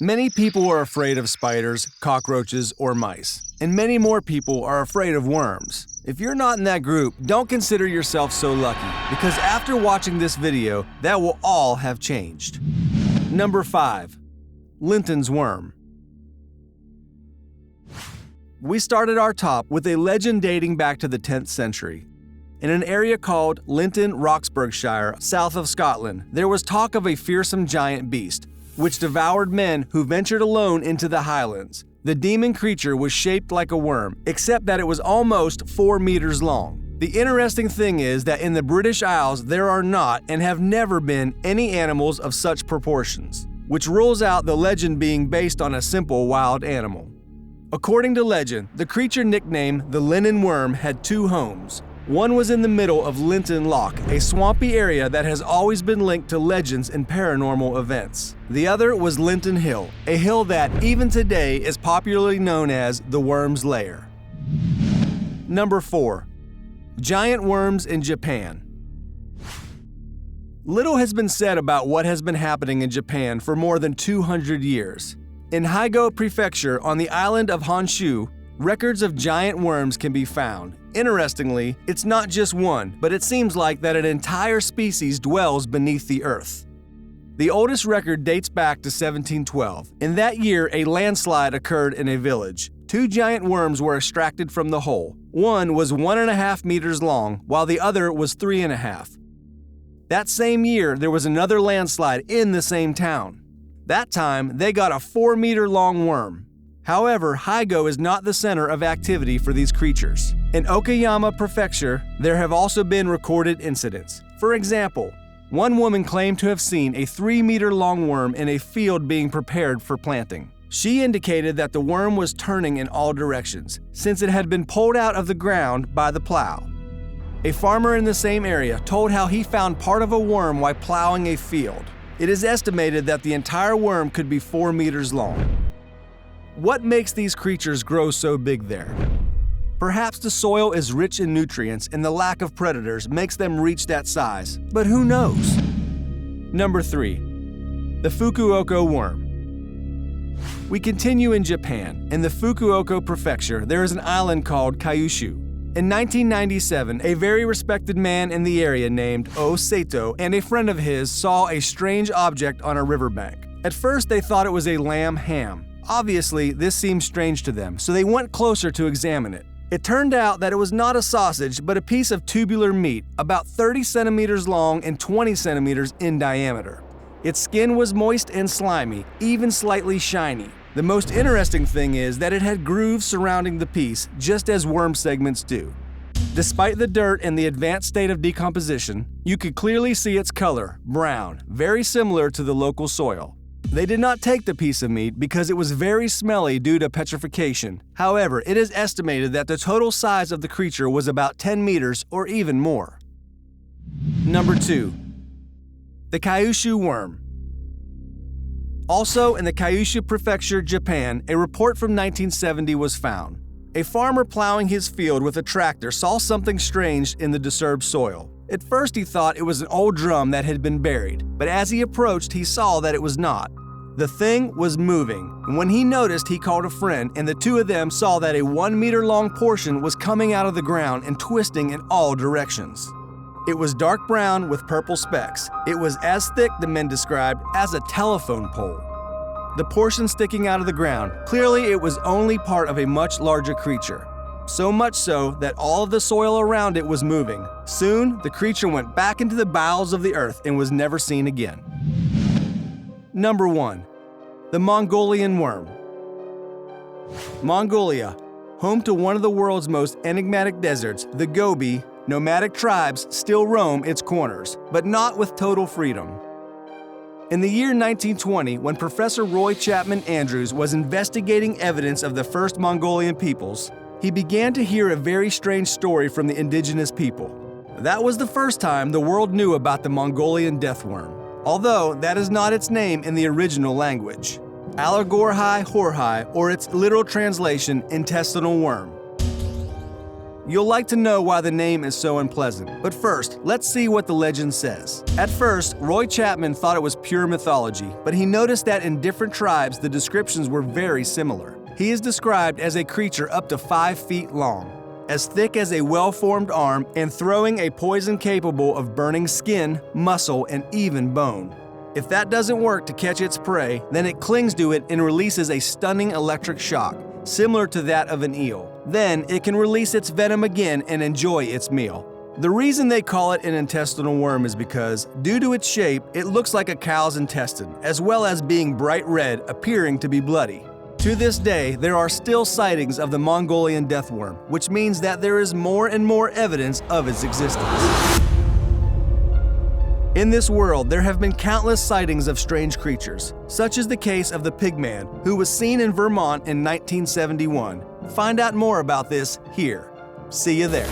Many people are afraid of spiders, cockroaches, or mice, and many more people are afraid of worms. If you're not in that group, don't consider yourself so lucky, because after watching this video, that will all have changed. Number 5. Lintons Worm. We started our top with a legend dating back to the 10th century. In an area called Linton, Roxburghshire, south of Scotland, there was talk of a fearsome giant beast, which devoured men who ventured alone into the highlands. The demon creature was shaped like a worm, except that it was almost 4 meters long. The interesting thing is that in the British Isles there are not and have never been any animals of such proportions, which rules out the legend being based on a simple wild animal. According to legend, the creature nicknamed the Lintons Worm had 2 homes. One was in the middle of Linton Loch, a swampy area that has always been linked to legends and paranormal events. The other was Linton Hill, a hill that, even today, is popularly known as the Worm's Lair. Number 4. Giant worms in Japan. Little has been said about what has been happening in Japan for more than 200 years. In Hygo Prefecture on the island of Honshu, records of giant worms can be found. Interestingly, it's not just one, but it seems like that an entire species dwells beneath the earth. The oldest record dates back to 1712. In that year, a landslide occurred in a village. 2 giant worms were extracted from the hole. One was 1.5 meters long, while the other was 3.5. That same year, there was another landslide in the same town. That time, they got a 4-meter-long worm. However, Hygo is not the center of activity for these creatures. In Okayama Prefecture, there have also been recorded incidents. For example, one woman claimed to have seen a 3-meter-long worm in a field being prepared for planting. She indicated that the worm was turning in all directions, since it had been pulled out of the ground by the plow. A farmer in the same area told how he found part of a worm while plowing a field. It is estimated that the entire worm could be 4 meters long. What makes these creatures grow so big there? Perhaps the soil is rich in nutrients and the lack of predators makes them reach that size, but who knows? Number 3. The Fukuoka Worm. We continue in Japan. In the Fukuoka Prefecture, there is an island called Kyushu. In 1997, a very respected man in the area named O Sato and a friend of his saw a strange object on a riverbank. At first, they thought it was a lamb ham. Obviously, this seemed strange to them, so they went closer to examine it. It turned out that it was not a sausage, but a piece of tubular meat, about 30 centimeters long and 20 centimeters in diameter. Its skin was moist and slimy, even slightly shiny. The most interesting thing is that it had grooves surrounding the piece, just as worm segments do. Despite the dirt and the advanced state of decomposition, you could clearly see its color, brown, very similar to the local soil. They did not take the piece of meat because it was very smelly due to petrification. However, it is estimated that the total size of the creature was about 10 meters or even more. Number 2. The Kyushu Worm. Also in the Kyushu Prefecture, Japan, a report from 1970 was found. A farmer plowing his field with a tractor saw something strange in the disturbed soil. At first he thought it was an old drum that had been buried, but as he approached he saw that it was not. The thing was moving, and when he noticed he called a friend and the two of them saw that a 1-meter-long portion was coming out of the ground and twisting in all directions. It was dark brown with purple specks. It was as thick, the men described, as a telephone pole. The portion sticking out of the ground, clearly it was only part of a much larger creature. So much so that all of the soil around it was moving. Soon, the creature went back into the bowels of the earth and was never seen again. Number 1. The Mongolian Worm. Mongolia, home to one of the world's most enigmatic deserts, the Gobi, nomadic tribes still roam its corners, but not with total freedom. In the year 1920, when Professor Roy Chapman Andrews was investigating evidence of the first Mongolian peoples, he began to hear a very strange story from the indigenous people. That was the first time the world knew about the Mongolian death worm, although that is not its name in the original language. Allergorhai horhai, or its literal translation, intestinal worm. You'll like to know why the name is so unpleasant, but first, let's see what the legend says. At first, Roy Chapman thought it was pure mythology, but he noticed that in different tribes the descriptions were very similar. He is described as a creature up to 5 feet long, as thick as a well-formed arm, and throwing a poison capable of burning skin, muscle, and even bone. If that doesn't work to catch its prey, then it clings to it and releases a stunning electric shock, similar to that of an eel. Then it can release its venom again and enjoy its meal. The reason they call it an intestinal worm is because, due to its shape, it looks like a cow's intestine, as well as being bright red, appearing to be bloody. To this day, there are still sightings of the Mongolian death worm, which means that there is more and more evidence of its existence. In this world, there have been countless sightings of strange creatures, such as the case of the pigman, who was seen in Vermont in 1971. Find out more about this here. See you there.